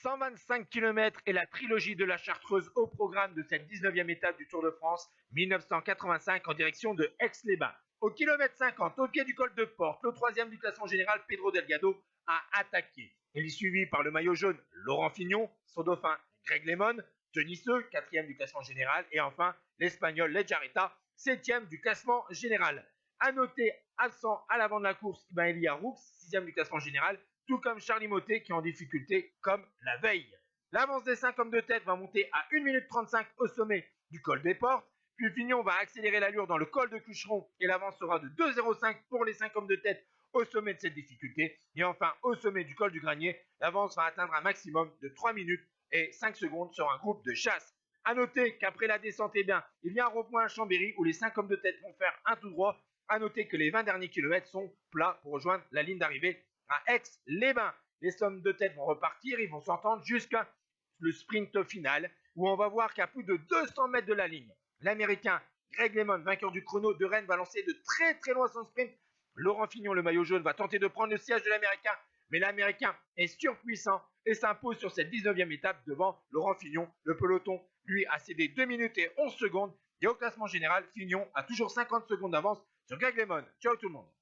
125 km et la trilogie de la Chartreuse au programme de cette 19e étape du Tour de France 1985 en direction de Aix-les-Bains. Au kilomètre 50, au pied du col de Porte, le troisième du classement général, Pedro Delgado, a attaqué. Il est suivi par le maillot jaune, Laurent Fignon, son dauphin, Greg LeMond, Tenisseux, quatrième du classement général, et enfin l'Espagnol Lejarreta, septième du classement général. A noter, absent à l'avant de la course, Elia Roux, sixième du classement général, tout comme Charlie Mottet qui est en difficulté comme la veille. L'avance des 5 hommes de tête va monter à 1 minute 35 au sommet du col des Portes, puis Fignon va accélérer l'allure dans le col de Cucheron et l'avance sera de 2,05 pour les 5 hommes de tête au sommet de cette difficulté. Et enfin, au sommet du col du Granier, l'avance va atteindre un maximum de 3 minutes et 5 secondes sur un groupe de chasse. A noter qu'après la descente, il y a un rond-point à Chambéry où les 5 hommes de tête vont faire un tout droit. A noter que les 20 derniers kilomètres sont plats pour rejoindre la ligne d'arrivée à Aix-les-Bains. Les hommes de tête vont repartir, ils vont s'entendre jusqu'à le sprint final où on va voir qu'à plus de 200 mètres de la ligne, l'Américain Greg LeMond, vainqueur du chrono de Rennes, va lancer de très très loin son sprint. Laurent Fignon, le maillot jaune, va tenter de prendre le siège de l'Américain, mais l'Américain est surpuissant et s'impose sur cette 19e étape devant Laurent Fignon. Le peloton, lui, a cédé 2 minutes et 11 secondes. Et au classement général, Fignon a toujours 50 secondes d'avance sur Greg LeMond. Ciao tout le monde.